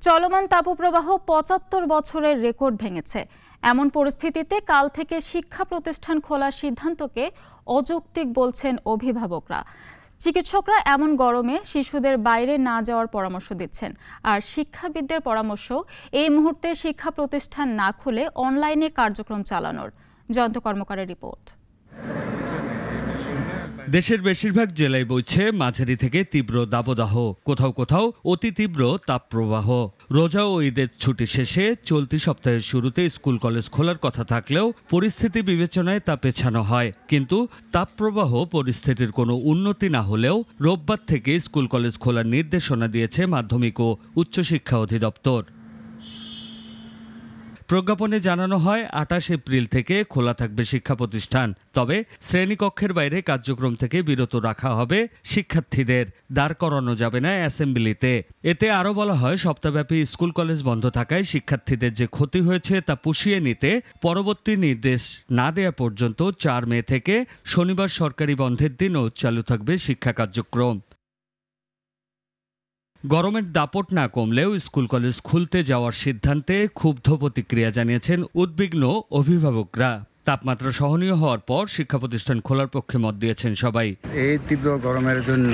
চলমান তাপপ্রবাহ ৭৫ বছরের রেকর্ড ভেঙেছে। এমন পরিস্থিতিতে কাল থেকে শিক্ষা প্রতিষ্ঠান খোলার সিদ্ধান্তকে অযৌক্তিক বলছেন অভিভাবকরা। চিকিৎসকরা এমন গরমে শিশুদের বাইরে না যাওয়ার পরামর্শ দিচ্ছেন। আর শিক্ষাবিদদের পরামর্শ, এই মুহূর্তে শিক্ষা প্রতিষ্ঠান না খুলে অনলাইনে কার্যক্রম চালানোর। জয়ন্ত কর্মকারের রিপোর্ট। দেশের বেশিরভাগ জেলায় বইছে মাঝারি থেকে তীব্র দাবদাহ, কোথাও কোথাও অতি তীব্র তাপপ্রবাহ। রোজা ও ঈদের ছুটি শেষে চলতি সপ্তাহের শুরুতে স্কুল কলেজ খোলার কথা থাকলেও পরিস্থিতি বিবেচনায় তা পেছানো হয়। কিন্তু তাপপ্রবাহ পরিস্থিতির কোনো উন্নতি না হলেও রোববার থেকে স্কুল কলেজ খোলার নির্দেশনা দিয়েছে মাধ্যমিক ও উচ্চশিক্ষা অধিদপ্তর। প্রজ্ঞাপনে জানানো হয় ২৮ এপ্রিল থেকে খোলা থাকবে শিক্ষা প্রতিষ্ঠান, তবে শ্রেণীকক্ষের বাইরে কার্যক্রম থেকে বিরত রাখা হবে শিক্ষার্থীদের, দাঁড় করানো যাবে না অ্যাসেম্বলিতে। এতে আরও বলা হয়, সপ্তাহব্যাপী স্কুল কলেজ বন্ধ থাকায় শিক্ষার্থীদের যে ক্ষতি হয়েছে তা পুষিয়ে নিতে পরবর্তী নির্দেশ না দেওয়া পর্যন্ত ৪ মে থেকে শনিবার সরকারি বন্ধের দিনও চালু থাকবে শিক্ষা কার্যক্রম। গরমের দাপট না কমলেও স্কুল কলেজ খুলতে যাওয়ার সিদ্ধান্তে ক্ষুব্ধ প্রতিক্রিয়া জানিয়েছেন উদ্বিগ্ন অভিভাবকরা। তাপমাত্রা সহনীয় হওয়ার পর শিক্ষা প্রতিষ্ঠান খোলার পক্ষে মত দিয়েছেন সবাই। এই তীব্র গরমের জন্য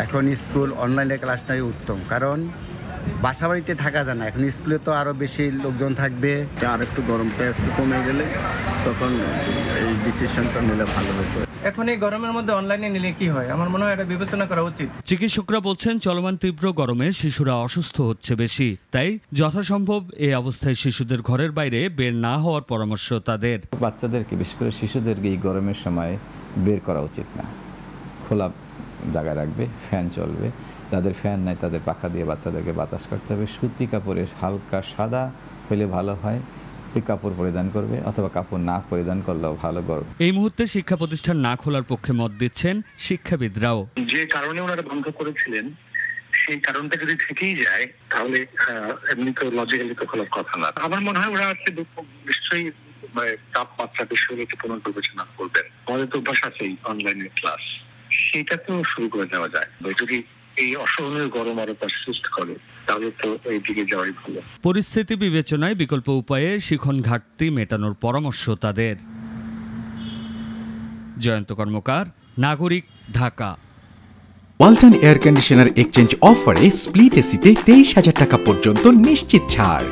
এখন স্কুল অনলাইনে ক্লাসটাই উত্তম, কারণ বাসা বাড়িতে থাকা যায় না। এখন স্কুলে তো আরো বেশি লোকজন থাকবে। আর একটু গরমটা একটু কমে গেলে তখন এই ডিসিশনটা নিলে ভালো হতো। এখন এই গরমের মধ্যে অনলাইনে নিলে কি হয়, আমার মনে হয় এটা বিবেচনা করা উচিত। চিকিৎসকরা বলছেন, চলমান তীব্র গরমে শিশুরা অসুস্থ হচ্ছে বেশি, তাই যথাসম্ভব এই অবস্থায় শিশুদের ঘরের বাইরে বের না হওয়ার পরামর্শ তাদের। বাচ্চাদেরকে, বিশেষ করে শিশুদেরকে এই গরমের সময় বের করা উচিত না। খোলা জায়গায় রাখবে, ফ্যান চলবে। যাদের ফ্যান নাই তাদের পাখা দিয়ে বাচ্চাদেরকে বাতাস করতে হবে। সুতি কাপড়ের হালকা সাদা হলে ভালো হয়, ওই কাপড় পরিধান করবে, অথবা কাপড় না পরিধান করলেও ভালো। গরম এই মুহূর্তে শিক্ষা প্রতিষ্ঠান না খোলার পক্ষে মত দিচ্ছেন শিক্ষাবিদরাও। যে কারণে ওনারা বন্ধ করেছিলেন সেই কারণটা যদি থেকেই যায় তাহলে এমনি তো লজিক্যালি তো খোলার কথা না। আমার মনে হয় ওরা নিশ্চয়ই তাপমাত্রা বিষয়গুলোকে পুনর্বিবেচনা করবেন। আমাদের তো অভ্যাস আছেই অনলাইনে ক্লাস, সেটা তো শুরু করে দেওয়া যায়। যদি এই অসহনীয় গরম আরো পারসিস্ট করে তাহলে তো এই দিকে যাওয়াই ভালো। পরিস্থিতি বিবেচনায় বিকল্প উপায়ে শিখন ঘাটতি মেটানোর পরামর্শ তাদের। জয়ন্ত কর্মকার, নাগরিক, Dhaka. Walton air conditioner exchange অফারে স্প্লিট এসিতে ২৩,০০০ টাকা পর্যন্ত নিশ্চিত ছাড়।